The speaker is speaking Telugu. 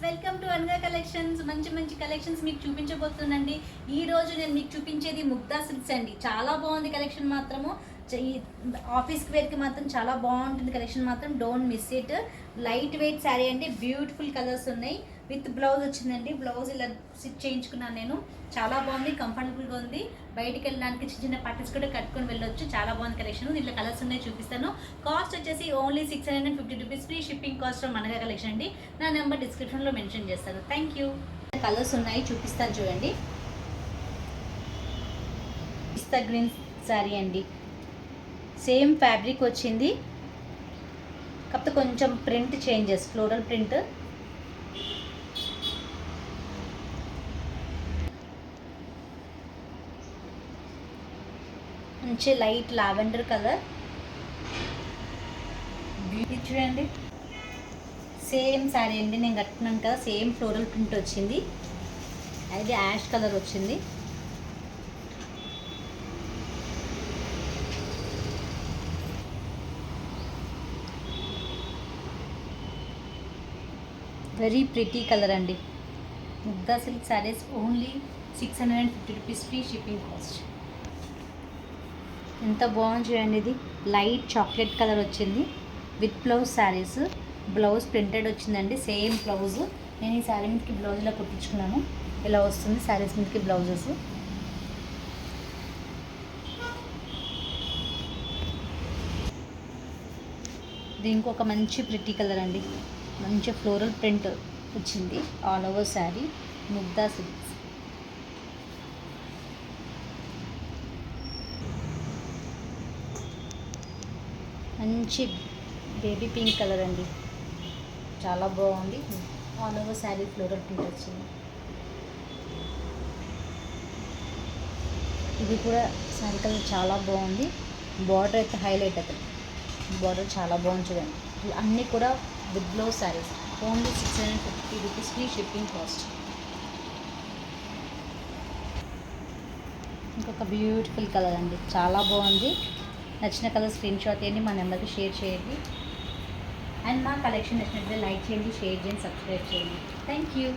వెల్కమ్ టు అనగా కలెక్షన్స్. మంచి మంచి కలెక్షన్స్ మీకు చూపించబోతున్నానండి. ఈ రోజు నేను మీకు చూపించేది ముగ్ధా సిల్క్స్ అండి. చాలా బాగుంది కలెక్షన్ మాత్రము. ఆఫీస్కి వేర్కి మాత్రం చాలా బాగుంటుంది కలెక్షన్ మాత్రం. Don't miss it. Light weight sari అండి. బ్యూటిఫుల్ కలర్స్ ఉన్నాయి. విత్ బ్లౌజ్ వచ్చిందండి. బ్లౌజ్ ఇలా స్టిచ్ చేయించుకున్నాను నేను. చాలా బాగుంది, కంఫర్టబుల్గా ఉంది. బయటికి వెళ్ళడానికి చిన్న చిన్న పార్టీస్ కూడా కట్టుకొని వెళ్ళొచ్చు. చాలా బాగుంది కలెక్షన్. దీంట్లో కలర్స్ ఉన్నాయి, చూపిస్తాను. కాస్ట్ వచ్చేసి only 650 rupees. Free shipping cost from అనగా కలెక్షన్ అండి. నా నెంబర్ డిస్క్రిప్షన్లో మెన్షన్ చేస్తాను. Thank you. కలర్స్ ఉన్నాయి, చూపిస్తాను చూడండి. పిస్తా గ్రీన్ శారీ అండి. సేమ్ ఫ్యాబ్రిక్ వచ్చింది, కాకపోతే కొంచెం ప్రింట్ చేంజెస్, ఫ్లోరల్ ప్రింట్. మంచి లైట్ లావెండర్ కలర్. బ్యూటీ చూడండి. సేమ్ శారీ అండి, నేను కట్టుకున్నాను కదా, సేమ్ ఫ్లోరల్ ప్రింట్ వచ్చింది. అది యాష్ కలర్ వచ్చింది. వెరీ ప్రిటీ కలర్ అండి. Mugdha silk saris only 650 rupees. Free shipping cost. ఎంత బాగుంది చూడండి. ఇది లైట్ చాక్లెట్ కలర్ వచ్చింది with blouse saris. Blouse printed వచ్చిందండి, సేమ్ బ్లౌజ్. నేను ఈ శారీ మీదకి బ్లౌజ్ ఇలా కుట్టించుకున్నాను. ఇలా వస్తుంది శారీస్ మీదకి బ్లౌజెస్. దీనికి ఒక మంచి ప్రిటీ కలర్ అండి. మంచి ఫ్లోరల్ ప్రింట్ వచ్చింది ఆల్ ఓవర్ శారీ. ముగ్ధా సిల్క్స్. మంచి బేబీ పింక్ కలర్ అండి. చాలా బాగుంది. All over sari floral print వచ్చింది. ఇది కూడా శారీ కలర్ చాలా బాగుంది. బార్డర్ అయితే హైలైట్ అవుతుంది. బార్డర్ చాలా బాగుంది చూడండి. అన్నీ కూడా with blouse saris. Only 650 rupees. Free shipping cost. ఇంకొక బ్యూటిఫుల్ కలర్ అండి, చాలా బాగుంది. నచ్చిన కలర్ స్క్రీన్ షాట్ చేయండి, మా నెంబర్కి షేర్ చేయండి. అండ్ మా కలెక్షన్ నచ్చినట్లయితే లైక్ చేయండి, షేర్ చేయండి, సబ్స్క్రైబ్ చేయండి. Thank you.